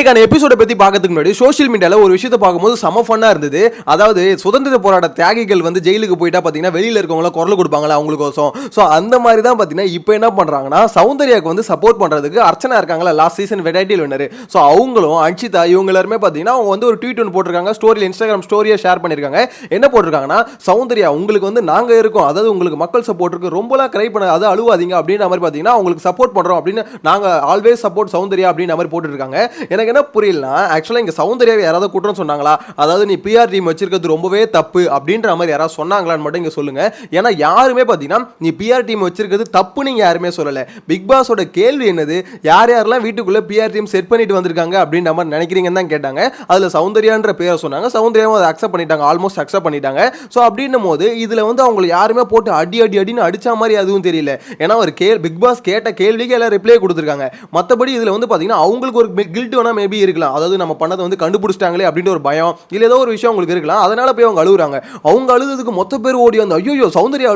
எபிசோட பத்தி பார்க்கறதுக்கு முன்னாடி சோஷியல் மீடியால ஒரு விஷயத்தை பார்க்கும்போது செம ஃபன்னா இருந்தது. அதாவது சுதந்திர போராட்ட தியாகிகள் வந்து ஜெயிலுக்கு போயிட்டா பாத்தீங்கன்னா வெளியில இருக்கவங்கள குரல் கொடுப்பாங்களா அவங்களுக்கோசம். ஸோ அந்த மாதிரி தான் பாத்தீங்கன்னா இப்போ என்ன பண்றாங்கன்னா சௌந்தர்யாவுக்கு வந்து சப்போர்ட் பண்றதுக்கு அர்ச்சனா இருக்காங்களா லாஸ்ட் சீசன் வெரைட்டியில் வின்னர். ஸோ அவங்களும் அன்ஷிதா இவங்க எல்லாருமே பாத்தீங்கன்னா அவங்க வந்து ஒரு ட்வீட் ஒன்று போட்டிருக்காங்க. ஸ்டோரியில் இன்ஸ்டாகிராம் ஸ்டோரியை ஷேர் பண்ணிருக்காங்க. என்ன போட்டிருக்காங்கன்னா சௌந்தர்யா உங்களுக்கு வந்து நாங்க இருக்கோம், அதாவது உங்களுக்கு மக்கள் சப்போர்ட் இருக்கு, ரொம்பலாம் கிரை பண்ண அதை அழுவாதீங்க அப்படின்ற மாதிரி பாத்தீங்கன்னா அவங்களுக்கு சப்போர்ட் பண்றோம் அப்படின்னு நாங்க ஆல்வேஸ் சப்போர்ட் சௌந்தர்யா அப்படின்ற மாதிரி போட்டுருக்காங்க. எனக்கு என்ன புரியலனா ஆக்சுவலா இங்க சௌந்தர்யாவை யாராவது குற்றம் சொன்னாங்களா, அதாவது நீ பிஆர் டீம் வச்சிருக்கிறது ரொம்பவே தப்பு அப்படின்ற மாதிரி யாராவது சொன்னாங்களான்னு மட்டும் இங்க சொல்லுங்க. ஏன்னா யாருமே பாத்தீங்கன்னா நீ பிஆர் டீம் வச்சிருக்கிறது தப்பு நீங்க யாருமே சொல்லல. பிக் பாஸோட கேள்வி என்னது, யார் யாரெல்லாம் வீட்டுக்குள்ள பிஆர் டீம் செட் பண்ணிட்டு வந்திருக்காங்க அப்படின்ற மாதிரி நினைக்கிறீங்கன்னு தான் கேட்டாங்க. அதுல சௌந்தர்யான்ற பேரை சொன்னாங்க. சௌந்தர்யாவும் அதை அக்செப்ட் பண்ணிட்டாங்க, ஆல்மோஸ்ட் அக்செப்ட் பண்ணிட்டாங்க. ஸோ அப்படின்னும் போது இதுல வந்து அவங்க யாருமே போட்டு அடின்னு அடிச்ச மாதிரி அதுவும் தெரியல. ஏன்னா ஒரு பிக் பாஸ் கேட்ட கேள்விக்கு எல்லாம் ரிப்ளை கொடுத்துருக்காங்க. மற்றபடி இதுல வந்து பாத்தீங்கன்னா அவங்களுக்கு ஒரு கில்ட் வேணா மேபி இருக்கலாம், அதாவது நம்ம பண்ணதை வந்து கண்டுபிடிச்சிட்டாங்களே அப்படின்ற ஒரு பயம் இல்ல ஏதோ ஒரு விஷயம் உங்களுக்கு இருக்கலாம். அதனால போய் அவங்க அழுகுறாங்க. அவங்க அழுதுக்கு மொத்த பேர் ஓடி வந்து ஐயோ சௌந்தர்யா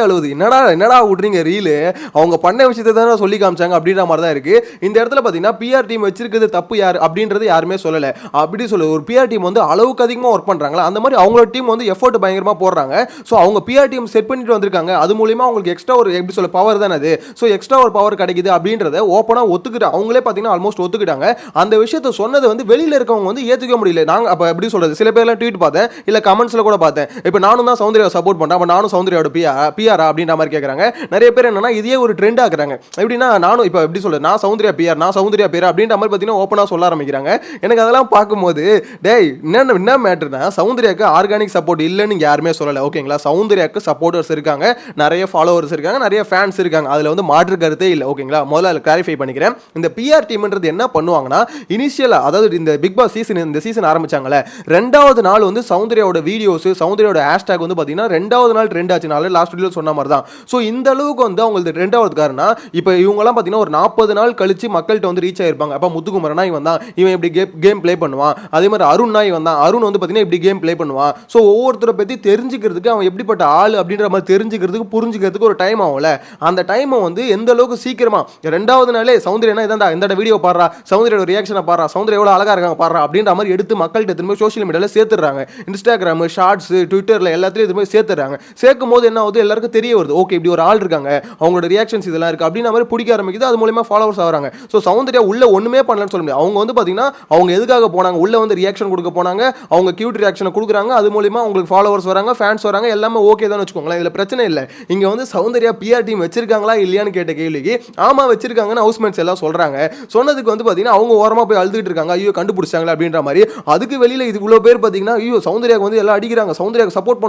அழுவுது என்னடா விடுறீங்க ரீலு, அவங்க பண்ண விஷயத்தை தானே சொல்லி காமிச்சாங்க அப்படின்ற மாதிரி தான் இருக்கு. இந்த இடத்துல பாத்தீங்கன்னா பிஆர் டீம் வச்சிருக்கிறது தப்பு யார் அப்படின்றது யாருமே சொல்லல. அப்படி சொல்ல ஒரு பிஆர் டீம் வந்து அளவுக்கு அதிகமாக ஒர்க் பண்றாங்களா, அந்த மாதிரி அவங்களோட டீம் வந்து எஃபோர்ட் பயங்கரமா போடுறாங்க. ஸோ அவங்க பிஆர் டீம் செட் பண்ணிட்டு வந்திருக்காங்க. அது மூலியமா அவங்களுக்கு எக்ஸ்ட்ரா ஒரு எப்படி சொல்ல பவர் தானே அது. ஸோ எக்ஸ்ட்ரா ஒரு பவர் கிடைக்குது அப்படின்றத ஓப்பனா ஒத்துக்கிட்டாங்க. அவங்களே பாத்தீங்கன்னா ஆல்மோஸ்ட் ஒத்துக்கிட்டாங்க. அந்த விஷயத்தை சொன்னது வந்து வெளியில இருக்கவங்க வந்து ஏத்துக்க முடியல. நாங்க அப்ப எப்படி சொல்றது, சில பேர்லாம் ட்வீட் பார்த்தேன், இல்ல கமெண்ட்ஸ்ல கூட பார்த்தேன். இப்போ நானும் தான் சௌந்தர்யாவை சப்போர்ட் பண்றேன், அப்ப நானும் சௌந்தர்யாவோட பிஆர் அப்படின்ற மாதிரி கேக்குறாங்க. நிறைய பேர் என்னன்னா இதையே ஒரு ட்ரெண்ட் ஆக்குறாங்க. எப்படின்னா நானும் இப்போ எப்படி சொல்றது, நான் சௌந்தர்யா பிஆர் அப்படின்ற மாதிரி பார்த்தீங்கன்னா ஓப்பனா சொல்ல ஆரம்பிக்கிறாங்க. எனக்கு அதெல்லாம் பார்க்கும்போது டேய் என்ன மேட்டர்னா சௌந்தர்யாக்கு ஆர்கானிக் சப்போர்ட் இல்லைன்னு யாருமே சொல்லல. ஓகேங்களா, சௌந்தர்யாக்கு சப்போர்ட்டர்ஸ் இருக்காங்க, நிறைய ஃபாலோவர்ஸ் இருக்காங்க, நிறைய ஃபேன்ஸ் இருக்காங்க. அதுல வந்து மாற்று கருத்தே இல்லை. ஓகேங்களா, முதல்ல கிளாரிஃபை பண்ணிக்கிறேன். இந்த பிஆர் டீம்ன்றது என்ன பண்ணுவாங்கன்னா இனிஷியலா அதாவது இந்த பிக் பாஸ் இந்த சீசன் ஆரம்பிச்சாங்கல, ரெண்டாவது நாள் வந்து சௌந்தர்யாவோட வீடியோஸ் சௌந்தர்யாவோட ஹேஷ்டாக் வந்து பாத்தீங்கன்னா ரெண்டாவது நாள் ட்ரெண்ட் ஆச்சு. நாள் லாஸ்ட் வீடியோ சொன்ன மாதிரி தான். ஸோ இந்த அளவுக்கு வந்து அவங்களுக்கு ரெண்டாவது காரணம் இப்போ இவங்கலாம் பார்த்தீங்கன்னா ஒரு 40 நாள் கழிச்சு மக்கள்கிட்ட வந்து ரீச் ஆயிருப்பாங்க. அப்போ முத்துக்குமரனா இவன் தான், இவன் இப்படி கேம் பிளே பண்ணுவான். அதே மாதிரி அருண் இவன் தான், அருண் வந்து பார்த்தீங்கன்னா இப்படி கேம் பிளே பண்ணுவான். ஸோ ஒவ்வொருத்தரை பற்றி தெரிஞ்சுக்கிறதுக்கு அவன் எப்படிப்பட்ட ஆள் அப்படின்ற மாதிரி தெரிஞ்சுக்கிறதுக்கு புரிஞ்சுக்கிறதுக்கு ஒரு டைம் ஆகும்ல. அந்த டைமை வந்து எந்த அளவுக்கு சீக்கிரமா ரெண்டாவது நாளே சௌந்தர்யா இதான் இந்த வீடியோ பாடுறா, சௌந்தர்யோட ரியாக்ஷனை பாடுறா, சௌந்தர்யா எவ்வளோ அழகா இருக்காங்க பாடுறா அப்படின்ற மாதிரி எடுத்து மக்கள்கிட்ட திரும்ப சோஷியல் மீடியால சேர்த்துறாங்க. இன்ஸ்டாகிராம் ஷார்ட்ஸ் ட்விட்டர்ல எல்லாத்தையும் திரும்ப சேர்த்துறாங்க. சேர்க்கும் போது என்ன ஆகுது, எல்லாருக்கும் தெரிய வருது, ஓகே இப்படி ஒரு ஆள் இருக்காங்க, அவங்களோட ரியாக்ஷன்ஸ் இதெல்லாம் இருக்கு அப்படின்ற மாதிரி பிடிக்க ஆரம்பிக்குது. அது மூலமா ஃபாலோவர்ஸ் ஆகிறாங்க. ஸோ சௌந்தர்யா உள்ள ஒண்ணுமே பண்ணலன்னு சொல்ல முடியாது. அவங்க வந்து பாத்தீங்கன்னா அவங்க எதுக்காக போனாங்க, உள்ள வந்து ரியாக்ஷன் கொடுக்க போனாங்க, அவங்க கியூட் ரியாக்ஷனை கொடுக்குறாங்க. அது மூலமா அவங்களுக்கு ஃபாலோவர்ஸ் வராங்க, ஃபேன்ஸ் வராங்க, எல்லாமே ஓகே தான் வச்சுக்கோங்களேன். இதுல பிரச்சனை இல்லை. இங்க வந்து சௌந்தர்யா பிஆர் டீம் வச்சிருக்காங்களா இல்லையான்னு கேட்ட கேள்விக்கு ஆமா வச்சிருக்காங்கன்னு ஹவுஸ்மேட்ஸ் எல்லாம் சொல்றாங்க. சொன்னதுக்கு வந்து பாத்தீங்கன்னா அவங்க ஓரமா போய் அழுதுட்டு இருக்காங்க, ஐயோ கண்டுபிடிச்சாங்களா அப்படின்ற மாதிரி. அதுக்கு வெளியில இது இவ்வளவு பேர் பாத்தீங்கன்னா ஐயோ சௌந்தர்யாக்கு வந்து எல்லாம் அடிக்கிறாங்க, சௌந்தர்யாக்கு சப்போர்ட்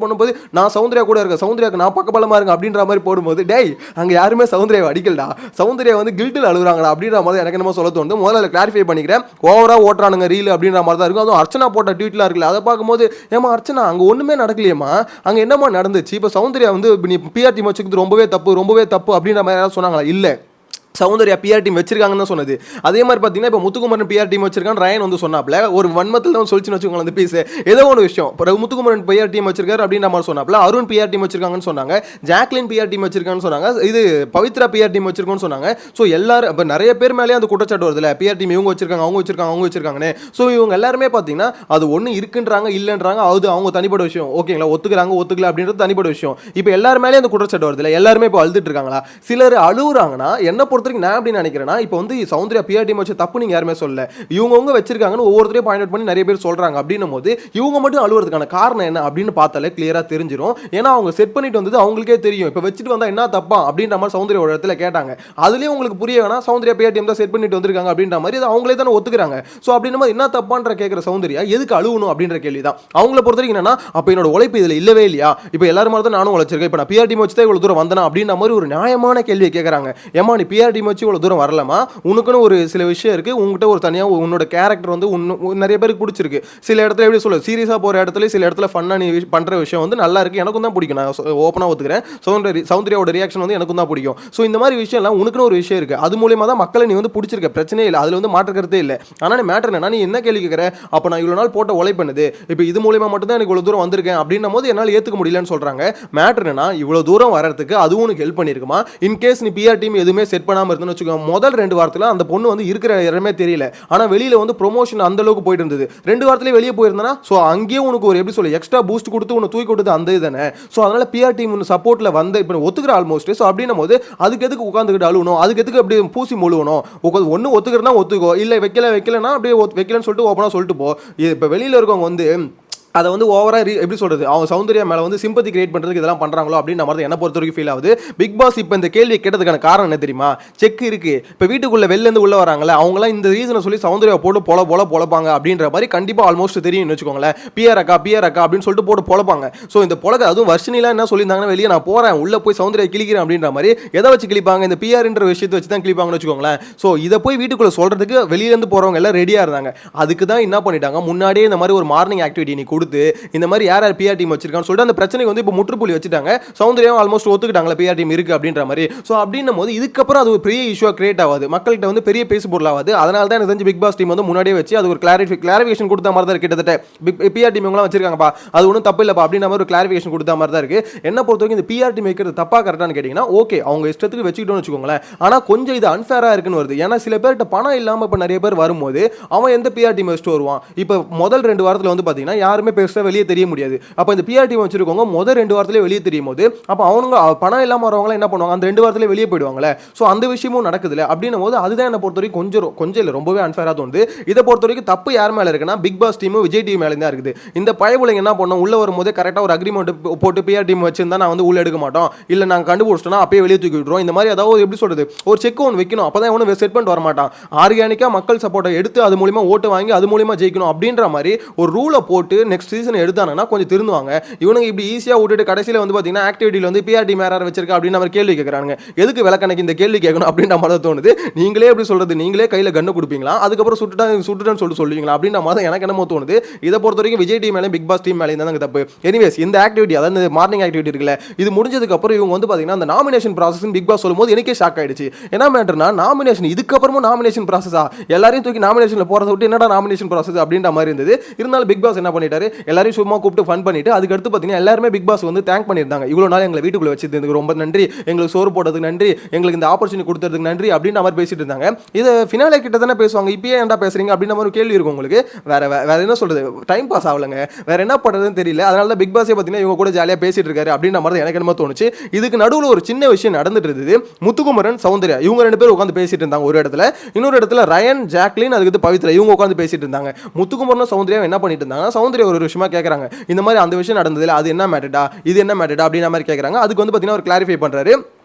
பண்ணும்போது நான் சௌந்தர்யா கூட இருக்கேன், சௌந்தர்யாக்கு நான் பக்கபலமா இருங்க அப்படின்ற மாதிரி போடும்போது டேய் அங்க யாருமே சௌந்தர்யாவை அடிக்கலடா, சௌந்தர்யா வந்து கில்ட்டில் அழுகுறாங்களா அப்படின்ற மாதிரி எனக்கு என்னமோ சொல்ல தோணுது. முதல்ல கிளாரிஃபை பண்ணிக்கிறேன், ஓவரா ஓட்டுறானுங்க ரீல் அப்படின்ற மாதிரி தான் இருக்கும். அதுவும் அர்ச்சனா போட்ட ட்வீட்லாம் இருக்குல்ல, அதை பார்க்கும்போது ஏமா அர்ச்சனா அங்க ஒண்ணுமே நடக்கலையேமா, அங்க என்னமா நடந்துச்சு, இப்போ சௌந்தர்யா வந்து பிஆர் டீம் வச்சுக்கிறது ரொம்பவே தப்பு அப்படின்ற மாதிரி யாராவது சொன்னாங்களா? இல்ல, சௌந்தர்யா பிஆர் டீம் வச்சிருக்காங்கன்னு சொன்னது. அதே மாதிரி பார்த்தீங்கன்னா இப்போ முத்துக்குமரன் பிஆர் டீம் வச்சிருக்கான் ரயன் வந்து சொன்னாப்ல, ஒரு வன்மத்தில் தான் சொல்லிச்சுன்னு வச்சுக்கோங்க அந்த பீஸ் ஏதோ ஒரு விஷயம். முத்துக்குமரன் பிஆர் டீம் வச்சிருக்காரு அப்படின்ற மாதிரி சொன்னாப்ல. அருண் பிஆர் டீம் வச்சிருக்காங்கன்னு சொன்னாங்க, ஜாக்லின் பிஆர் டீம் வச்சிருக்காங்கன்னு சொன்னாங்க, இது பவித்ரா பிஆர் டீம் வச்சிருக்கோன்னு சொன்னாங்க. ஸோ எல்லாரும் இப்போ நிறைய பேர் மேலேயே அந்த குற்றச்சாட்டு வருதுல, பிஆர் டீம் இவங்க வச்சிருக்காங்க அவங்க வச்சிருக்காங்கன்னு. ஸோ இவங்க எல்லாருமே பார்த்தீங்கன்னா அது ஒன்று இருக்குன்றாங்க இல்லைன்றாங்க, அது அவங்க தனிப்பட்ட விஷயம். ஓகேங்களா, ஒத்துக்கல அப்படின்றது தனிப்பட்ட விஷயம். இப்போ எல்லாரும் மேலேயே அந்த குற்றச்சாட்டு வருதுல, எல்லாருமே இப்போ அழுதுட்டு இருக்காங்களா? சிலர் அழுகுறாங்கன்னா என்ன பொறுத்த நான் அப்படி நினைக்கிறேன்னா இப்போ வந்து சௌந்தர்யா பிஆர் டீம் வச்சு தப்பு நீங்க யாருமே சொல்லல, இவங்க வச்சிருக்காங்கன்னு ஒவ்வொருத்தரையும் பாயிண்ட் அவுட் பண்ணி நிறைய பேர் சொல்றாங்க. அப்படின்னும் போது இவங்க மட்டும் அழுவுறதுக்கான காரணம் என்ன அப்படின்னு பார்த்தாலே கிளியரா தெரிஞ்சிடும். ஏன்னா அவங்க செட் பண்ணிட்டு வந்தது அவங்களுக்கே தெரியும். இப்போ வச்சுட்டு வந்தா என்ன தப்பா அப்படின்ற மாதிரி சௌந்தர்யா ஒரு இடத்துல கேட்டாங்க. அதுலயே உங்களுக்கு புரிய வேணா சௌந்தர்யா பிஆர் டீம் தான் செட் பண்ணிட்டு வந்திருக்காங்க அப்படின்ற மாதிரி அவங்களே தானே ஒத்துக்கிறாங்க. ஸோ அப்படின்னும் போது என்ன தப்பான்ற கேட்கிற சௌந்தர்யா எதுக்கு அழுவணும் அப்படின்ற கேள்விதான். அவங்கள பொறுத்த வரைக்கும் என்னன்னா அப்ப என்னோட உழைப்பு இதுல இல்லவே இல்லையா, இப்போ எல்லாரும் மாதிரி தான் நானும் உழைச்சிருக்கேன், இப்போ நான் பிஆர் டீம் வச்சு தான் இவ்வளவு தூரம் வந்தனா அப்படின்ற மாதிரி ஒரு நியாயமான கேள்வியை கேட்கறாங்க. ஏமா நீ பிஆர் டீம் வச்சு இவ்வளவு தூரம் வரலமா, உனக்குன்னு ஒரு சில விஷயம் இருக்கு, உங்ககிட்ட ஒரு தனியா உன்னோட கேரக்டர் வந்து நிறைய பேருக்கு பிடிச்சிருக்கு. சில இடத்துல எப்படி சொல்ல சீரியஸா போற இடத்துல சில இடத்துல ஃபன்னா நீ பண்ற விஷயம் வந்து நல்லா இருக்கு, எனக்கும் தான் பிடிக்கும், நான் ஓப்பனா ஒத்துக்கிறேன். சௌந்தர்யாவோட ரியாக்ஷன் வந்து எனக்கும் தான் பிடிக்கும். ஸோ இந்த மாதிரி விஷயம் எல்லாம் உனக்குன்னு ஒரு விஷயம் இருக்கு, அது மூலியமா தான் மக்களை நீ வந்து பிடிச்சிருக்க, பிரச்சனையே இல்லை, அதுல வந்து மாற்றுக்கிறதே இல்லை. ஆனா நீ மேட்டர் என்ன, நீ என்ன கேள்வி கேட்கிற, அப்ப நான் இவ்வளவு நாள் போட்ட உழைப்பது இப்போ இது மூலியமா மட்டும் தான் எனக்கு இவ்வளவு தூரம் வந்திருக்கேன் அப்படின்னும் போது என்னால் ஏத்துக்க முடியலன்னு சொல்றாங்க. மேட்டர் என்ன, இவ்வளவு தூரம் வரதுக்கு அதுவும் உனக்கு ஹெல்ப் பண்ணிருக்குமா? இன்கேஸ் நீ பிஆர் டீம் எதுவுமே செட் பண்ணாம இல்லாம இருந்துன்னு வச்சுக்கோங்க. முதல் 2 வாரத்துல அந்த பொண்ணு வந்து இருக்கிற இடமே தெரியல. ஆனா வெளியில வந்து ப்ரொமோஷன் அந்த அளவுக்கு போயிட்டு இருந்தது. 2 வாரத்திலேயே வெளியே போயிருந்தனா சோ அங்கேயே உனக்கு ஒரு எப்படி சொல்ல எக்ஸ்ட்ரா பூஸ்ட் கொடுத்து உன்னை தூக்கி கொடுத்து அந்த இதுதானே. சோ அதனால பிஆர் டீம் சப்போர்ட்ல வந்து இப்போ ஒத்துக்கிற ஆல்மோஸ்ட். சோ அப்படின்னும் போது அதுக்கு எதுக்கு உட்காந்துக்கிட்டு அழுவணும், அதுக்கு எதுக்கு அப்படி பூசி முழுவணும். ஒன்னு ஒத்துக்கிறனா ஒத்துக்கோ, இல்ல வைக்கலன்னா அப்படியே வைக்கலன்னு சொல்லிட்டு ஓப்பனா சொல்லிட்டு போ. இப்போ வெளியில இருக்கவங்க வந்து அதை வந்து ஓவரா எப்படி சொல்றது, அவங்க சௌந்தர்யா மேல வந்து சிம்பத்தி கிரியேட் பண்றதுக்கு இதெல்லாம் பண்றாங்களோ அப்படின்னு மாதிரி என்ன பொறுத்த வரைக்கும் ஃபீல் ஆகுது. பிக் பாஸ் இப்போ இந்த கேள்வி கேட்டதுக்கான காரணம் என்ன தெரியுமா? செக் இருக்கு. இப்போ வீட்டுக்குள்ள வெளில இருந்து உள்ள வராங்களே அவங்களாம் இந்த ரீசனை சொல்லி சௌந்தர்யா போட்டு பொழப்பாங்க அப்படின்ற மாதிரி கண்டிப்பா ஆல்மோஸ்ட் தெரியும்னு வச்சுக்கோங்களேன். பிஆர் அக்கா அப்படின்னு சொல்லிட்டு போட்டு பொழப்பாங்க. ஸோ இந்த பொழக்க அதுவும் வர்ஷினிலாம் என்ன சொல்லியிருந்தாங்கன்னா, வெளியே நான் போறேன் உள்ள போய் சௌந்தர்யா கிளிக்கிறேன் அப்படின்ற மாதிரி எதை வச்சு கிளிப்பாங்க, இந்த பிஆர்ன்ற விஷயத்தை வச்சு தான் கிளிப்பாங்கன்னு வச்சுக்கோங்களேன். ஸோ இதை போய் வீட்டுக்குள்ள சொல்றதுக்கு வெளியிலேருந்து போறவங்க எல்லாம் ரெடியா இருந்தாங்க. அதுக்கு தான் என்ன பண்ணிட்டாங்க, முன்னாடியே இந்த மாதிரி ஒரு மார்னிங் ஆக்டிவிட்டி நீ கொடுத்து இந்த மாதிரி யார் பிஆர் டீம் வச்சிருக்கான்னு சொல்லிட்டு அந்த பிரச்சனைக்கு வந்து இப்போ முற்றுப்புள்ளி வச்சுட்டாங்க. சௌந்தர்யாவும் ஆல்மோஸ்ட் ஒத்துக்கிட்டாங்களா பிஆர் டீம் இருக்கு அப்படின்ற மாதிரி. ஸோ அப்படின்னும் போது இதுக்கப்புறம் அது ஒரு பெரிய இஷ்யூ கிரியேட் ஆகாது, மக்கள்கிட்ட வந்து பெரிய பேசு பொருள் ஆகாது. அதனால தான் எனக்கு தெரிஞ்சு பிக் பாஸ் டீம் வந்து முன்னாடியே வச்சு அது ஒரு கிளாரிஃபிகேஷன் கொடுத்த மாதிரி தான் கிட்டத்தட்ட பிஆர் டீம் எல்லாம் வச்சிருக்காங்கப்பா, அது ஒன்றும் தப்பு இல்லப்பா அப்படின்ற மாதிரி ஒரு கிளாரிஃபிகேஷன் கொடுத்த மாதிரி தான் இருக்கு. என்ன பொறுத்த வரைக்கும் இந்த பிஆர் டீம் வைக்கிறது தப்பா கரெக்டானு கேட்டீங்கன்னா ஓகே, அவங்க இஷ்டத்துக்கு வச்சுக்கிட்டோம்னு வச்சுக்கோங்களேன். ஆனா கொஞ்சம் இது அன்ஃபேரா இருக்குன்னு வருது. ஏன்னா சில பேர்கிட்ட பணம் இல்லாம இப்போ நிறைய பேர் வரும்போது அவன் எந்த பிஆர் டீம் வச்சுட்டு வருவான். இப்போ முதல் 2 வாரத்தில் வந்து பார்த்தீங்கன்னா யாருமே பெருசாக வெளியே தெரிய முடியாது. அப்போ இந்த பிஆர் டீம் வச்சிருக்கவங்க முதல் 2 வாரத்திலே வெளியே தெரியும் போது அப்போ அவங்க பணம் இல்லாமல் வரவங்க என்ன பண்ணுவாங்க, அந்த 2 வாரத்திலே வெளியே போயிடுவாங்களே. ஸோ அந்த விஷயமும் நடக்குதுல அப்படின்னும் போது அதுதான் என்ன பொறுத்த வரைக்கும் கொஞ்சம் இல்லை ரொம்பவே அன்ஃபேராக தோணுது. இதை பொறுத்த வரைக்கும் தப்பு யார் மேலே இருக்குன்னா பிக் பாஸ் டீமும் விஜய் டீம் மேலே தான் இருக்குது. இந்த பயபுலைங்க என்ன பண்ணோம், உள்ள வரும்போது கரெக்டாக ஒரு அக்ரிமெண்ட் போட்டு பிஆர் டீம் வச்சிருந்தா நான் வந்து உள்ள எடுக்க மாட்டோம், இல்லை நாங்கள் கண்டுபிடிச்சிட்டோம்னா அப்பயே வெளியே தூக்கி விட்டுருவோம். இந்த மாதிரி அதாவது எப்படி சொல்றது, ஒரு செக் ஒன்று வைக்கணும், அப்போ தான் ஒன்று செட் பண்ணிட்டு வர மாட்டான். ஆர்கானிக்காக மக்கள் சப்போர்ட்டை எடுத்து அது மூலியமா ஓட்டு வாங்கி அது மூலியமா ஜெயிக்கணும் அப்படின்ற மாதிரி ஒரு ரூலை போட்டு நெக்ஸ்ட் சீசன் எடுத்தாங்கன்னா கொஞ்சம் திருந்துவாங்க. இவனுங்க இப்படி ஈஸியாக விட்டுட்டு கடைசியில் வந்து பார்த்தீங்கன்னா ஆக்டிவிட்டியில் வந்து பிஆர் டீம் யாராவது வச்சிருக்கா அப்படின்னு நம்ம கேள்வி கேட்குறாங்க. எதுக்கு விளக்கணக்கு இந்த கேள்வி கேட்கணும் அப்படின்ற மாதிரி தோணுது. நீங்களே எப்படி சொல்றது, நீங்களே கையில் கண்ணு கொடுப்பீங்களா, அதுக்கப்புறம் சுட்டுட்டேன்னு சொல்லிட்டு சொல்லுவீங்களா அப்படின்ற மாதிரி எனக்கு என்னமோ தோணுது. இதை பொறுத்த வரைக்கும் விஜய் டீம் மேலே பிக் பாஸ் டீம் மேலே தான் தப்பு. எனிவேஸ் இந்த ஆக்டிவிட்டி அதாவது மார்னிங் ஆக்டிவிட்டி இருக்குல்ல, இது முடிஞ்சதுக்கு அப்புறம் இவங்க வந்து பார்த்தீங்கன்னா அந்த நாமினேஷன் ப்ராசஸ் பிக் பாஸ் சொல்லும்போது எனக்கே ஷாக் ஆயிடுச்சு. என்ன மேட்டர்னா நாமினேஷன் இதுக்கப்புறமும் நாமினேஷன் ப்ராசஸா, எல்லாரையும் தூக்கி நாமினேஷன்ல போறத விட்டு என்னடா நாமினேஷன் ப்ராசஸ் அப்படின்ற மாதிரி இருந்தது. இருந்தாலும் பிக் பாஸ் என்ன பண்ணிட்டாரு, எல்லாரையும் சும்மா கூப்பிட்டு ஃபன் பண்ணிட்டு அதுக்கு அடுத்து பார்த்தீங்கன்னா எல்லாருமே பிக் பாஸ் வந்து தேங்க் பண்ணியிருந்தாங்க. இவ்வளோ நாள் எங்களை வீட்டுக்குள்ள வச்சிருந்ததுக்கு ரொம்ப நன்றி, எங்களுக்கு சோறு போட்டதுக்கு நன்றி, எங்களுக்கு இந்த ஆப்பர்ச்சுனிட்டி கொடுத்ததுக்கு நன்றி அப்படின்ற மாதிரி பேசிட்டு இருந்தாங்க. இது ஃபினாலே கிட்ட தானே பேசுவாங்க, இப்பயே ஏன்டா பேசுறீங்க அப்படின்ற மாதிரி கேள்வி இருக்கும் உங்களுக்கு. வேற என்ன சொல்றது, டைம் பாஸ் ஆகலங்க, வேற என்ன பண்றதுன்னு தெரியல. அதனால தான் பிக் பாஸே பார்த்தீங்கன்னா இவங்க கூட ஜாலியாக பேசிட்டு இருக்காரு அப்படின்ற மாதிரி எனக்கு என்னமோ தோணுச்சு. இதுக்கு நடுவில் ஒரு சின்ன விஷயம் நடந்துட்டு இருந்தது. முத்துக்குமரன் சௌந்தர்யா இவங்க 2 பேர் உட்காந்து பேசிட்டு இருந்தாங்க ஒரு இடத்துல. இன்னொரு இடத்துல ரயன் ஜாக்லின் அதுக்கு பவித்ரா இவங்க உட்காந்து பேசிட்டு இருந்தாங்க. முத்துக்குமரனும் சௌந்தர்யா என்ன பண்ணிட்டு இருந்தாங்க, சௌந்தர்யா ஒரு விஷயமா கேட்கறாங்க, இந்த மாதிரி அந்த விஷயம் நடந்ததுல அது என்ன மேட்டர்டா, இது என்ன மேட்டர்டா அப்படின்ற மாதிரி கேட்கறாங்க. அதுக்கு வந்து பார்த்தீங்கன்னா ஒரு கிளாரிஃபை பண்றாரு.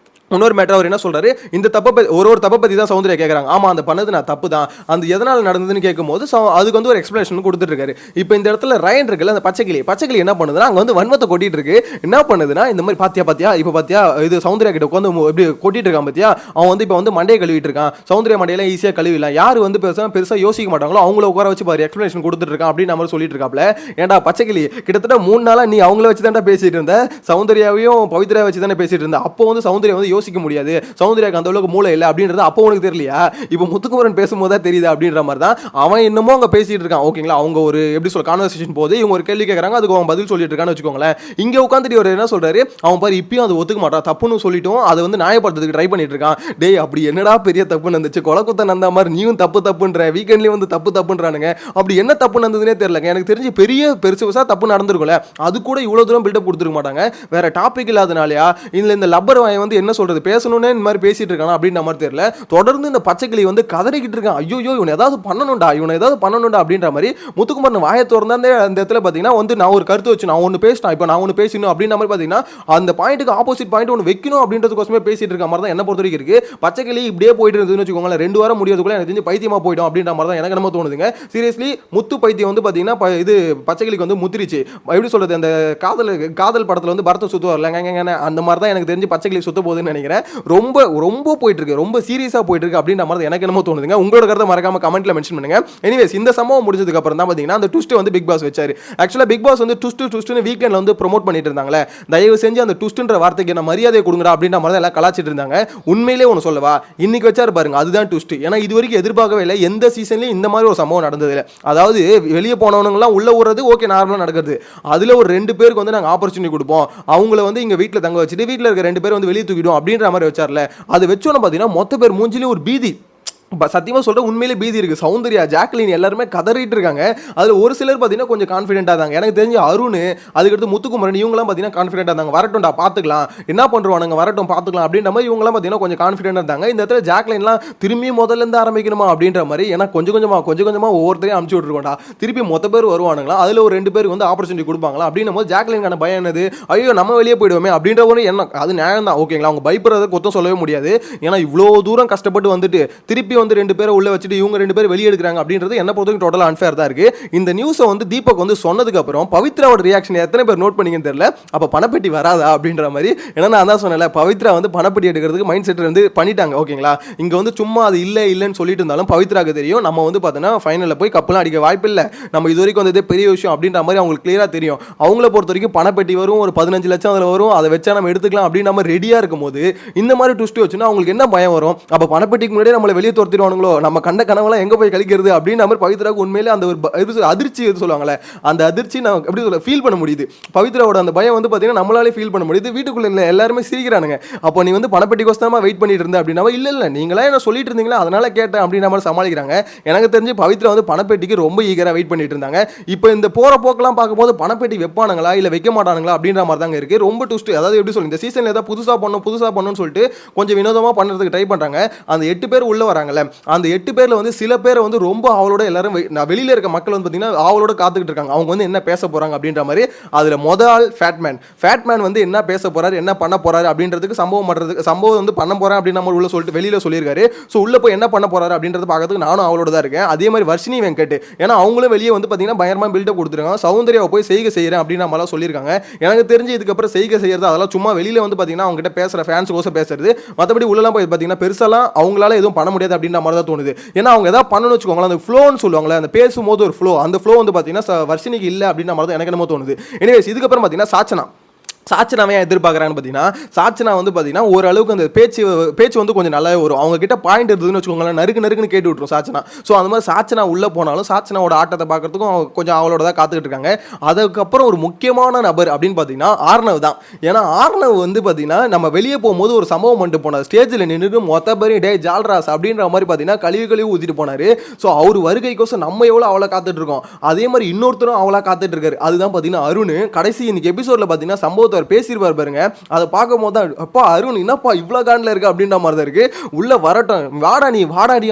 இன்னொரு மேட்டர் அவர் என்ன சொல்றாரு, இந்த தப்பை ஒரு தப்பை பற்றி தான் சௌந்தர்யா கேட்குறாங்க. ஆமாம் அந்த பண்ணது நான் தப்பு தான், அந்த எதனால் நடந்ததுன்னு கேட்கும்போது அதுக்கு வந்து ஒரு எக்ஸ்பிளேஷன் கொடுத்துட்டு இருக்காரு. இப்போ இந்த இடத்துல ரயன் இருக்குல்ல, அந்த பச்சைக்கிளி என்ன பண்ணுதுன்னா அங்கே வந்து வன்மத்தை கொட்டிட்டு இருக்கு. என்ன பண்ணுதுன்னா இந்த மாதிரி பாத்தியா இப்போ பாத்தியா இது சௌந்தர்யா கிட்ட உட்காந்து எப்படி கொட்டிட்டு இருக்கான் பாத்தியா, அவன் வந்து இப்போ வந்து மண்டையை கழுவிட்டு இருக்கான், சௌந்தர்யா மண்டையெல்லாம் ஈஸியாக கழுவிடலாம், யார் வந்து பெருசாக யோசிக்க மாட்டாங்களோ அவங்கள உட்கார வச்சு பாரு எக்ஸ்பிளேஷன் கொடுத்துட்டு இருக்கான் அப்படின்னு நம்ம சொல்லிட்டு இருக்காப்ல. ஏன்டா பச்சைக்கிளி கிட்டத்தட்ட 3 நாளா நீ அவங்கள வச்சு தானே பேசிட்டு இருந்த, சௌந்தர்யாவையும் பவித்ரா வச்சு தானே பேசிட்டு இருந்த. அப்போ வந்து சௌந்தர்யா வந்து யோசிக்க முடியாது, சௌந்தர்யாக்கு அந்த அளவுக்கு மூளை இல்லை அப்படின்றது அப்போ உனக்கு தெரியலையா, இப்போ முத்துக்குமரன் பேசும்போது தான் தெரியுது அப்படின்ற மாதிரி தான் அவன் இன்னமும் அங்கே பேசிட்டு இருக்கான். ஓகேங்களா, அவங்க ஒரு எப்படி சொல்ல கான்வர்சேஷன் போது இவங்க ஒரு கேள்வி கேட்கறாங்க, அதுக்கு அவன் பதில் சொல்லிட்டு இருக்கான்னு வச்சுக்கோங்களேன். இங்கே உட்காந்துட்டு ஒரு என்ன சொல்றாரு, அவன் பாரு இப்பயும் அது ஒத்துக்க மாட்டான், தப்புன்னு சொல்லிட்டும் அதை வந்து நியாயப்படுத்துறதுக்கு ட்ரை பண்ணிட்டு இருக்கான். டேய் அப்படி என்னடா பெரிய தப்பு நடந்துச்சு, கொலக்குத்த நந்த மாதிரி நீயும் தப்புன்ற, வீக்கெண்ட்லேயும் வந்து தப்புன்றானுங்க, அப்படி என்ன தப்பு நடந்ததுன்னே தெரியலங்க. எனக்கு தெரிஞ்சு பெருசா தப்பு நடந்திருக்கும்ல, அது கூட இவ்வளோ தூரம் பில்டப் கொடுத்துருக்க மாட்டாங்க. வேற டாபிக் இல்லாதனாலயா இல்லை இந்த லப்பர் வாயை வந்து என்ன சொல்றது பேசணும்னே இந்த மாதிரி பேசிட்டு இருக்கானா அப்படின்ற மாதிரி தெரியல. தொடர்ந்து இந்த பச்சைக்கிளி வந்து கதறிக்கிட்டு இருக்கான், ஐயோ இவனை ஏதாவது பண்ணணும்டா அப்படின்ற மாதிரி. முத்துக்குமரன் வாயை திறந்தாந்தே அந்த இடத்துல பார்த்தீங்கன்னா வந்து நான் ஒரு கருத்து வச்சு நான் ஒன்று பேசினேன், இப்போ நான் ஒன்று பேசணும் அப்படின்ற மாதிரி பார்த்தீங்கன்னா அந்த பாயிண்ட்டுக்கு ஆப்போசிட் பாயிண்ட் ஒன்று வைக்கணும் அப்படின்றதுக்கோசமே பேசிட்டு இருக்க மாதிரி தான் என்ன பொறுத்த வரைக்கும் இருக்கு. பச்சைக்கிளி இப்படியே போயிட்டு இருந்ததுன்னு வச்சுக்கோங்களேன், 2 வாரம் முடியாதுக்குள்ள எனக்கு தெரிஞ்சு பைத்தியமா போயிடும் அப்படின்ற மாதிரி தான் எனக்கு என்னமோ தோணுதுங்க. சீரியஸ்லி முத்து பைத்தியம் வந்து பார்த்தீங்கன்னா இது பச்சைக்கிளிக்கு வந்து முத்திரிச்சு. எப்படி சொல்றது, அந்த காதல் படத்தில் வந்து பரத்தை சுத்து வரல அந்த மாதிரி தான் எனக்கு தெரிஞ்சு பச்சைக்கிளி சுத்த போகுதுன்னு நினைக்கிறேன். ரொம்ப போயிட்டு இருக்கு, ரொம்ப சீரியஸா போயிட்டு இருக்கு அப்படின்ற மாதிரி எனக்கு என்னமோ தோணுதுங்க. உங்களோட கருத்தை மறக்காம கமெண்ட்ல மென்ஷன் பண்ணுங்க. எனிவேஸ் இந்த சம்பவம் முடிஞ்சதுக்கு அப்புறம் தான் பாத்தீங்கன்னா அந்த ட்விஸ்ட் வந்து பிக் பாஸ் வச்சாரு. ஆக்சுவலா பிக் பாஸ் வந்து ட்விஸ்ட்னு வீக்கெண்ட்ல வந்து ப்ரோமோட் பண்ணிட்டு இருந்தாங்களே, தயவு செஞ்சு அந்த ட்விஸ்ட்ன்ற வார்த்தைக்கு என்ன மரியாதை கொடுங்கடா அப்படின்ற மாதிரி எல்லாம் கலாச்சிட்டு இருந்தாங்க. உண்மையிலே ஒன்று சொல்லவா, இன்னைக்கு வச்சாரு பாருங்க அதுதான் ட்விஸ்ட். ஏன்னா இது வரைக்கும் எதிர்பார்க்கவே இல்லை, எந்த சீசன்லயும் இந்த மாதிரி ஒரு சம்பவம் நடந்தது இல்லை. அதாவது வெளியே போனவங்கலாம் உள்ள ஊறது ஓகே நார்மலா நடக்குது, அதுல ஒரு 2 பேருக்கு வந்து நாங்கள் ஆப்பர்ச்சுனிட்டி கொடுப்போம், அவங்கள வந்து இங்க வீட்டில் தங்க வச்சுட்டு வீட்டில் இருக்க 2 பேர் வந்து வெளியே தூக்கிடும் அப்படின்ற மாதிரி வச்சார்ல, அது வச்சோன்னு பார்த்தீங்கன்னா மொத்த பேர் மூஞ்சிலையும் ஒரு பீதி. சத்தியமாக சொல்கிறேன், உண்மையிலே பீதி இருக்குது. சௌந்தர்யா, ஜாக்லின் எல்லாருமே கதறிட்டு இருக்காங்க. அதில் ஒரு சிலர் பார்த்தீங்கன்னா கொஞ்சம் கான்ஃபிடென்ட்டாக இருந்தாங்க. எனக்கு தெரிஞ்ச அருண், அதுக்கடுத்து முத்துக்குமரன், இவங்கலாம் பார்த்தீங்கன்னா கான்ஃபிடென்ட்டாக இருந்தாங்க. வரட்டும்டா பார்த்துக்கலாம், என்ன பண்ணுவானுங்க, வரட்டும் பார்த்துக்கலாம் அப்படின்ற மாதிரி இவங்கலாம் பார்த்தீங்கன்னா கொஞ்சம் கான்ஃபிடென்ட்டாக இருந்தாங்க. இந்த இடத்துல ஜாக்லின்லாம் திரும்பி முதல்ல இருந்து ஆரம்பிக்கணுமா அப்படின்ற மாதிரி, ஏன்னா கொஞ்சம் கொஞ்சமாக ஒவ்வொருத்தரையும் அமுச்சு விட்டுருக்கோண்டா, திருப்பி மொத்த பேர் வருவானுங்களா, அதில் ஒரு 2 பேருக்கு வந்து ஆப்பர்ச்சுனிட்டி கொடுப்பாங்களா அப்படின்னும் போது ஜாக்லினுக்கான பயம் என்னது, ஐயோ நம்ம வெளியே போயிடுவோமே அப்படின்ற ஒரு எண்ணம். அது நியாயம் தான், ஓகேங்களா, அவங்க பயப்படுறத கொத்தம் சொல்லவே முடியாது. ஏன்னா இவ்வளோ தூரம் கஷ்டப்பட்டு வந்துட்டு திருப்பி வந்து 2 பேரை உள்ள வச்சுட்டு இவங்க 2 பேர் வெளியே எடுக்கிறாங்க அப்படின்றது என்ன பொறுத்தவரைக்கும் டோட்டலா அன்ஃபேர் தான் இருக்கு. இந்த நியூஸை வந்து தீபக் வந்து சொன்னதுக்கு அப்புறம் பவித்ராவோட ரியாக்ஷன் எத்தனை பேர் நோட் பண்ணீங்கன்னு தெரியல. அப்ப பணப்பெட்டி வராதா அப்படின்ற மாதிரி. ஏன்னா நான் தான் சொன்னேன்ல, பவித்ரா வந்து பணப்பெட்டி எடுக்கிறதுக்கு மைண்ட் செட் வந்து பண்ணிட்டாங்க, ஓகேங்களா. இங்க வந்து சும்மா அது இல்லைன்னு சொல்லிட்டு இருந்தாலும் பவித்ராக்கு தெரியும் நம்ம வந்து பார்த்தோன்னா ஃபைனலில் போய் கப்பலாம் அடிக்க வாய்ப்பு இல்லை, நம்ம இது வரைக்கும் வந்ததே பெரிய விஷயம் அப்படின்ற மாதிரி அவங்களுக்கு கிளியரா தெரியும். அவங்கள பொறுத்த வரைக்கும் பணப்பெட்டி வரும், ஒரு 15 லட்சம் அதில் வரும், அதை வச்சா நம்ம எடுத்துக்கலாம் அப்படின்னு நம்ம ரெடியா இருக்கும் போது இந்த மாதிரி ட்விஸ்ட் வச்சுன்னா அவங்களுக்கு என்ன பயம் வரும். அப்ப பணப்பெட்டிக்கு முன்னாடியே நம்மளை வெளியே துரத்திடுவானுங்களோ, நம்ம கண்ட கனவெல்லாம் எங்க போய் கழிக்கிறது அப்படின்னு நம்ம பவித்ராவுக்கு உண்மையிலே அந்த ஒரு அதிர்ச்சி எது சொல்லுவாங்களே, அந்த அதிர்ச்சி நான் எப்படி சொல்ல ஃபீல் பண்ண முடியுது. பவித்ராவோட அந்த பயம் வந்து பார்த்தீங்கன்னா நம்மளாலே ஃபீல் பண்ண முடியுது. வீட்டுக்குள்ள இல்லை எல்லாருமே சிரிக்கிறானுங்க. அப்போ நீ வந்து பணப்பெட்டிக்கோசமா வெயிட் பண்ணிட்டு இருந்த அப்படின்னா, இல்லை நீங்களே என்ன சொல்லிட்டு இருந்தீங்களா அதனால கேட்டேன் அப்படின்ற மாதிரி சமாளிக்கிறாங்க. எனக்கு தெரிஞ்சு பவித்ரா வந்து பணப்பெட்டிக்கு ரொம்ப ஈகரா வெயிட் பண்ணிட்டு இருந்தாங்க. இப்போ இந்த போற போக்கெல்லாம் பார்க்கும்போது பணப்பெட்டி வைப்பானுங்களா இல்லை வைக்க மாட்டானுங்களா அப்படின்ற மாதிரி தாங்க இருக்கு. ரொம்ப ட்விஸ்ட். அதாவது எப்படி சொல்லி இந்த சீசன்ல ஏதாவது புதுசா பண்ணணும்னு சொல்லிட்டு கொஞ்சம் வினோதமா பண்ணுறதுக்கு ட்ரை பண்றாங்க. அந்த 8 பேர் உள்ள வராங்கல்ல, அந்த 8 பேர்ல வந்து சில பேரை வந்து ரொம்ப அவளோட எல்லாரும் வெளியில இருக்க மக்கள் வந்து பார்த்தீங்கன்னா அவளோட காத்துக்கிட்டு இருக்காங்க. அவங்க வந்து என்ன பேச போறாங்க அப்படின்ற மாதிரி. அதுல முதல் ஃபேட்மேன் வந்து என்ன பேச போறாரு, என்ன பண்ண போறாரு அப்படின்றதுக்கு சம்பவம் வந்து பண்ண போறேன் அப்படின்னு நம்ம உள்ள சொல்லிட்டு வெளியில சொல்லியிருக்காரு. ஸோ உள்ள போய் என்ன பண்ண போறாரு அப்படின்றத பார்க்கறதுக்கு நானும் அவளோட தான் இருக்கேன். அதே மாதிரி வர்ஷினி வெங்கட், ஏன்னா அவங்களும் வெளியே வந்து பார்த்தீங்கன்னா பயங்கரமா பில்டப் கொடுத்துருக்காங்க. சௌந்தர்யாவை போய் செய்கை செய்யறேன் அப்படின்னு நம்மளாம் சொல்லியிருக்காங்க. எனக்கு தெரிஞ்சு இதுக்கப்புறம் செய்கை செய்யறது அதெல்லாம் சும்மா வெளியில வந்து பார்த்தீங்கன்னா அவங்க கிட்ட பேசுற ஃபேன்ஸ் கோசம் பேசுறது, மற்றபடி உள்ளலாம் போய் பார்த்தீங்கன்னா பெருசாலாம் அவங்களால எதுவும் பண்ண முடியாது அப்படின்ற மாதிரி தான் தோணுது. ஏன்னா அவங்க ஏதாவது பண்ணணும்னு வச்சுக்கோங்களேன், அந்த ஃப்ளோன்னு சொல்லுவாங்களே, அந்த பேசும்போது ஒரு ஃப்ளோ, அந்த ஃப்ளோ வந்து பார்த்தீங்கன்னா வர்ஷினிக்கு இல்லை அப்படின்ற மாதிரி தான் எனக்கு என்னமோ தோணுது. எனிவேஸ் இதுக்கப்புறம் பார்த்தீங்கன்னா சாச்சனாவே எதிர்பார்க்குறான்னு பார்த்தீங்கன்னா, சாச்சனா வந்து பார்த்தீங்கன்னா ஓரளவுக்கு அந்த பேச்சு வந்து கொஞ்சம் நல்லாவே வரும். அவங்க கிட்ட பாயிண்ட் இருந்ததுன்னு வச்சுக்கோங்களேன், நறுக்குன்னு கேட்டு விட்டுரும் சாச்சனா. ஸோ அந்த மாதிரி சாச்சனா உள்ளே போனாலும் சாச்சனாவோட ஆட்டத்தை பார்க்கறதுக்கும் அவங்க கொஞ்சம் அவளோட தான் காத்துக்கிட்டு இருக்காங்க. அதுக்கப்புறம் ஒரு முக்கியமான நபர் அப்படின்னு பார்த்தீங்கன்னா ஆர்னவ் தான். ஏன்னா ஆர்னவ் வந்து பார்த்தீங்கன்னா நம்ம வெளியே போகும்போது ஒரு சம்பவம் பண்ணிட்டு போனார். ஸ்டேஜில் நின்று மொத்த பேரும் டே ஜால்ராஸ் அப்படின்ற மாதிரி பார்த்தீங்கன்னா கழுவி ஊற்றிட்டு போனார். ஸோ அவர் வருகைக்கோசம் நம்ம எவ்வளோ அவளை காத்துட்டு இருக்கோம், அதே மாதிரி இன்னொருத்தரும் அவளா காத்துட்டு இருக்காரு. அதுதான் பார்த்தீங்கன்னா அருண். கடைசி இன்னைக்கு எபிசோடில் பார்த்தீங்கன்னா சம்பவத்தை பேசியிருப்பார் பாருங்க, அதை பார்க்கும் போது தான் அப்பா அருண் என்னப்பா இவ்வளோ காண்டில் இருக்கு அப்படின்ற மாதிரி தான் இருக்கு. உள்ள வரட்டும் வாடா நீ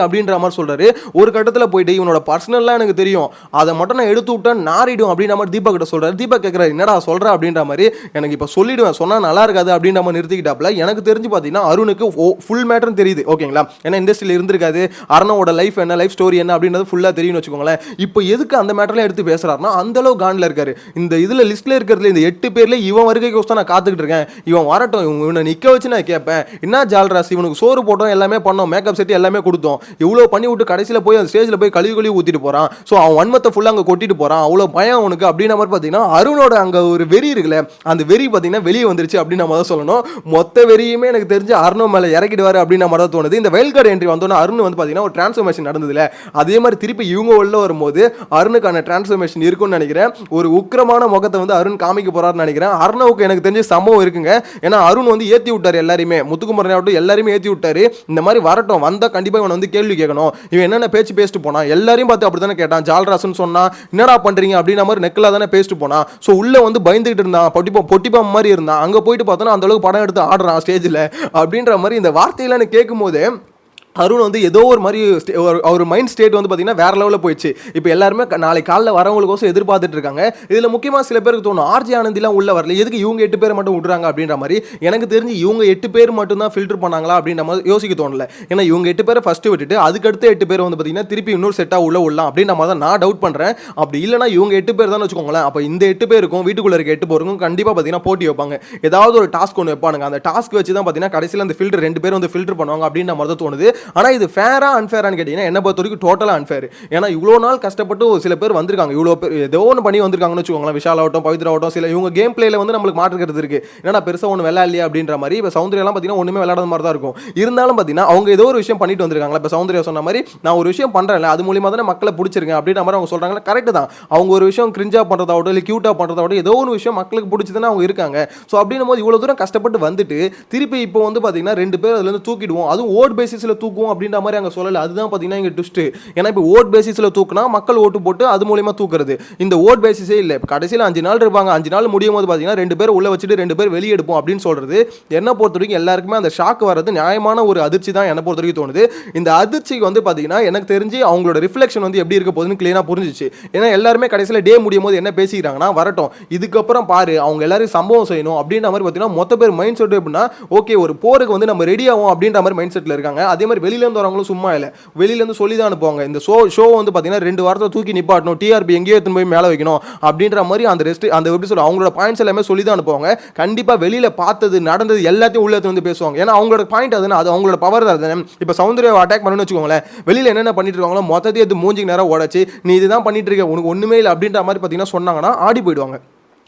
அப்படின்ற மாதிரி சொல்றாரு. ஒரு கட்டத்தில் போயிட்டு இவனோட பர்சனல்லாம் எனக்கு தெரியும், அதை மட்டும் நான் எடுத்து விட்டேன் நாரிடும் அப்படின்ற மாதிரி தீபக் கிட்ட சொல்றாரு. தீபக் கேட்கிறாரு என்னடா சொல்ற அப்படின்ற மாதிரி. எனக்கு இப்போ சொல்லிடுவேன், சொன்னா நல்லா இருக்காது அப்படின்ற மாதிரி நிறுத்திக்கிட்டாப்ல. எனக்கு தெரிஞ்சு பார்த்தீங்கன்னா அருணுக்கு ஃபுல் மேட்டர் தெரியுது, ஓகேங்களா. ஏன்னா இண்டஸ்ட்ரியில் இருந்திருக்காது, அருணோட லைஃப் என்ன, லைஃப் ஸ்டோரி என்ன அப்படின்றது ஃபுல்லாக தெரியும்னு வச்சுக்கோங்களேன். இப்போ எதுக்கு அந்த மேட்டர்லாம் எடுத்து பேசுறாருன்னா அந்த அளவு காண்டில் இருக்காரு. இந்த இதுல லிஸ்ட்ல இருக்கிறதுல இந்த 8 பேர்ல இவன் வருகைக்கு நான் காத்துக்கிட்டு இருக்கேன், இவன் வரட்டும், இவனை நிக்க வச்சு நான் கேட்பேன் என்ன ஜால்ராஸ், இவனுக்கு சோறு போட்டோம், எல்லாமே பண்ணோம், மேக்கப் செட் எல்லாமே கொடுத்தோம், இவ்வளோ பண்ணி விட்டு கடைசியில் போய் அந்த ஸ்டேஜில் போய் கழுவி ஊற்றிட்டு போறான். ஸோ அவன் வன்மத்தை ஃபுல்லாக அங்கே கொட்டிட்டு போறான், அவ்வளோ பயம் அவனுக்கு அப்படின்ற மாதிரி பார்த்தீங்கன்னா அருணோட அங்கே ஒரு வெறி இருக்குல்ல, அந்த வெறி பார்த்தீங்கன்னா வெளியே வந்துருச்சு அப்படின்னு நம்ம தான் சொல்லணும். மொத்த வெறியுமே எனக்கு தெரிஞ்சு அருண் மேலே இறக்கிடுவார் அப்படின்னு மாதிரி தான் தோணுது. இந்த வைல்ட் கார்டு என்ட்ரி வந்தோன்னா அருண் வந்து பார்த்தீங்கன்னா ஒரு டிரான்ஸ்ஃபர்மேஷன் நடந்ததுல, அதே மாதிரி திருப்பி இவங்க உள்ள வரும்போது அருணுக்கான டிரான்ஸ்ஃபர்மேஷன் இருக்குன்னு நினைக்கிறேன். ஒரு உக்கிரமான முகத்தை வந்து அருண் காமிக்க போறாருன்னு நினைக்கிறேன். அருணுக்கு எனக்கு தெரிஞ்ச சம்பவம் இருக்குங்க. ஏன்னா அருண் வந்து ஏற்றி விட்டார் எல்லாருமே, முத்துக்குமரன் ஆகட்டும் எல்லாருமே ஏற்றி விட்டாரு. இந்த மாதிரி வரட்டும், வந்தால் கண்டிப்பாக இவன் வந்து கேள்வி கேட்கணும், இவன் என்னென்ன பேச்சு பேசிட்டு போனான், எல்லாரையும் பார்த்து அப்படி தானே கேட்டான். ஜால்ராஸ்ன்னு சொன்னா என்னடா பண்றீங்க அப்படின்ற மாதிரி நெக்கில் தானே பேசிட்டு போனான். ஸோ உள்ள வந்து பயந்துகிட்டு இருந்தான், பொட்டிப்பாம் மாதிரி இருந்தான். அங்கே போயிட்டு பார்த்தோன்னா அந்த அளவுக்கு படம் எடுத்து ஆடுறான் ஸ்டேஜில் அப்படின்ற மாதிரி இந்த வார்த்தையெல்லாம் கேட்கும் போது அருண் வந்து ஏதோ ஒரு மாதிரி அவர் மைண்ட் ஸ்டேட் வந்து பார்த்தீங்கன்னா வேற லெவலில் போயிடுச்சு. இப்போ எல்லாருமே நாளைக்கு காலைல வரவங்களுக்கோசம் எதிர்பார்த்துட்டு இருக்காங்க. இதில் முக்கியமாக சில பேருக்கு தோணும் ஆர்ஜி ஆனந்திலாம் உள்ள வரல, எதுக்கு இவங்க 8 பேர் மட்டும் விட்டுறாங்க அப்படின்ற மாதிரி. எனக்கு தெரிஞ்சு இவங்க 8 பேர் மட்டும் தான் ஃபில்டர் பண்ணாங்களா அப்படின்ற மாதிரி யோசிக்க தோணல. ஏன்னா இவங்க 8 பேரை ஃபர்ஸ்ட் விட்டுட்டு அதுக்கடுத்து 8 பேர் வந்து பார்த்தீங்கன்னா திருப்பி இன்னொரு செட்டாக உள்ள விடலாம் அப்படின்ற மாதிரி தான் நான் டவுட் பண்ணுறேன். அப்படி இல்லைனா இவங்க 8 பேர் தான் வச்சுக்கோங்களேன். அப்போ இந்த 8 பேருக்கும் வீட்டுக்குள்ள இருக்க 8 பேருக்கும் கண்டிப்பாக பார்த்தீங்கன்னா போட்டி வைப்பாங்க, ஏதாவது ஒரு டாஸ்க் ஒன்று வைப்பானுங்க. அந்த டாஸ்க் வச்சு தான் பார்த்தீங்கன்னா கடைசியில் அந்த ஃபில்டர் 2 பேர் வந்து ஃபில்டர் பண்ணுவாங்க அப்படின்ற மாதிரி தான் தோணுது. ஆனால் இது ஃபேரா அன்ஃபேரான்னு கேட்டிங்கன்னா என்ன பொறுத்த வரைக்கும் டோட்டலாக அன்ஃபேர். ஏன்னா இவ்வளோ நாள் கஷ்டப்பட்டு சில பேர் வந்திருக்காங்க, இவ்வளோ பேர் ஏதோ ஒன்று பண்ணி வந்திருக்காங்கன்னு வச்சுக்கோங்களேன். விஷால் ஆகட்டும், பவித்ரா ஆகட்டும், சில இவங்க கேம் பிளேல வந்து நம்மளுக்கு மாற்றுக்கிறது இருக்குது. ஏன்னா பெருசாக ஒன்று விளையாடலையா அப்படின்ற மாதிரி. இப்போ சௌந்தர்யாலாம் பார்த்தீங்கன்னா ஒன்றுமே விளையாடாத மாதிரி தான் இருக்கும். இருந்தாலும் பார்த்தீங்கன்னா அவங்க ஏதோ ஒரு விஷயம் பண்ணிட்டு வந்திருக்காங்களா. இப்போ சௌந்தர்யா சொன்ன மாதிரி நான் ஒரு விஷயம் பண்ணுறேன்ல, அது மூலியமாக தானே மக்களை பிடிச்சிருக்கேன் அப்படின்ற மாதிரி அவங்க சொல்கிறாங்களா. கரெக்டு தான். அவங்க ஒரு விஷயம் கிரிஞ்சா பண்ணுறதாகட்டும் இல்லை க்யூட்டாக பண்ணுறதாகட்டும் ஏதோ ஒரு விஷயம் மக்களுக்கு பிடிச்சதுன்னு அவங்க இருக்காங்க. ஸோ அப்படின்னும் போது இவ்வளோ தூரம் கஷ்டப்பட்டு வந்துட்டு திருப்பி இப்போ வந்து பார்த்தீங்கன்னா 2 பேர் அதுலேருந்து தூக்கிடுவோம், அதுவும் ஓட் பேசிஸில் தூக்குவோம் அப்படின்ற மாதிரி அங்கே சொல்லலை. அதுதான் பார்த்தீங்கன்னா இங்கே ட்விஸ்ட்டு. ஏன்னா இப்போ ஓட் பேசிஸில் தூக்குனா மக்கள் ஓட்டு போட்டு அது மூலியமாக தூக்குறது. இந்த ஓட் பேசிஸே இல்லை. இப்போ கடைசியில் 5 நாள் இருப்பாங்க, 5 நாள் முடியும் போது பார்த்தீங்கன்னா 2 பேர் உள்ள வச்சுட்டு 2 பேர் வெளியே எடுப்போம் அப்படின்னு சொல்றது என்ன பொறுத்த வரைக்கும் எல்லாருக்குமே அந்த ஷாக் வர்றது நியாயமான ஒரு அதிர்ச்சி தான் என்ன பொறுத்த வரைக்கும் தோணுது. இந்த அதிர்ச்சிக்கு வந்து பார்த்தீங்கன்னா எனக்கு தெரிஞ்சு அவங்களோட ரிஃப்ளெக்ஷன் வந்து எப்படி இருக்க போகுதுன்னு கிளியராக புரிஞ்சிச்சு. ஏன்னா எல்லாருமே கடைசியில் டே முடியும் போது என்ன பேசிக்கிறாங்கன்னா, வரட்டும் இதுக்கப்புறம் பாரு அவங்க எல்லாரும் சம்பவம் செய்யணும் அப்படின்ற மாதிரி பார்த்தீங்கன்னா மொத்த பேர் மைண்ட் செட் எப்படின்னா, ஓகே ஒரு போருக்கு வந்து நம்ம ரெடி ஆகும் அப்படின்ற மாதிரி மைண்ட் செட்டில் இருக்காங்க. அதே மாதிரி வெளியிலேருந்து வரவங்களும் சும்மா இல்லை, வெளியிலேருந்து சொல்லி தான் அனுப்புவாங்க. இந்த ஷோ வந்து பார்த்தீங்கன்னா 2 வாரத்தை தூக்கி நிப்பாட்டணும், டிஆர்பி எங்கேயோ எடுத்துன்னு போய் மேலே வைக்கணும் அப்படின்ற மாதிரி அந்த ரெஸ்ட் அந்த எப்படி சொல்ல அவங்களோட பாயிண்ட்ஸ் எல்லாமே சொல்லி தான் அனுப்புவாங்க. கண்டிப்பாக வெளியில் பார்த்தது நடந்தது எல்லாத்தையும் உள்ள வந்து பேசுவாங்க. ஏன்னா அவங்களோட பாயிண்ட் அதுனா அது அவங்களோட பவர் தான். இப்போ சௌந்தர்யா அட்டாக் பண்ணணும்னு வச்சுக்கோங்களேன், வெளியில் என்னென்ன பண்ணிட்டு இருக்காங்களோ மொத்தத்தையும் எடுத்து மூஞ்சிக்கு நேரம் உடச்சி நீ இதுதான் பண்ணிட்டு இருக்க உனக்கு ஒன்றுமே இல்லை அப்படின்ற மாதிரி பார்த்தீங்கன்னா சொன்னாங்கன்னா ஆடி போயிடுவாங்க.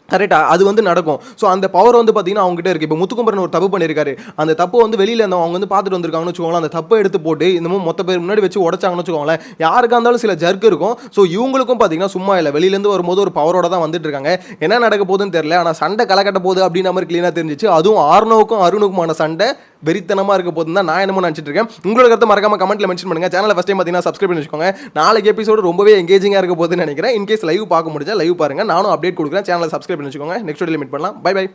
கரெக்டாக அது வந்து நடக்கும். ஸோ அந்த பவர் வந்து பார்த்தீங்கன்னா அவங்ககிட்ட இருக்குது. இப்போ முத்துக்குமரன் ஒரு தப்பு பண்ணியிருக்காரு, அந்த தப்பு வந்து வெளியில் அவங்க வந்து பார்த்துட்டு வந்திருக்காங்கன்னு வச்சுக்கோங்களேன். அந்த தப்பை எடுத்து போட்டு இன்னமும் மொத்த பேர் முன்னாடி வச்சு உடச்சாங்கன்னு வச்சுக்கோங்களேன், யாருக்காக இருந்தாலும் சில ஜர்க் இருக்கும். ஸோ இவங்களுக்கும் பார்த்தீங்கன்னா சும்மா இல்லை, வெளியிலேருந்து வரும்போது ஒரு பவரோட தான் வந்துட்டு இருக்காங்க. என்ன நடக்க போகுதுன்னு தெரியல, ஆனால் சண்டை கலக்கட்ட போகுது அப்படின்ற மாதிரி கிளீனாக தெரிஞ்சிச்சு. அதுவும் ஆர்னோவுக்கும் அருணுக்குமான சண்டை வெறித்தனமாக இருக்க போதுன்னு தான் நான் என்னமோ நினச்சிட்டு இருக்கேன். உங்களோட கருத்தை மறக்காம கமெண்ட்ல மென்ஷன் பண்ணுங்க. சேனலை ஃபஸ்ட் டைம் பார்த்தீங்கன்னா சப்ஸ்கிரைப் பண்ணி வச்சுக்கோங்க. நாளைக்கு எபிசோடு ரொம்பவே எங்கேஜிங்காக இருக்க போகுதுன்னு நினைக்கிறேன். இன்கேஸ் லைவ் பார்க்க முடிஞ்சா லைவ் பாருங்க, நானும் அப்டேட் கொடுக்குறேன். சேனலை சப்ஸ்கிரைப் பண்ணி வச்சுக்கோங்க. நெக்ஸ்ட் வீடியோவில் மீட் பண்ணலாம். Bye by.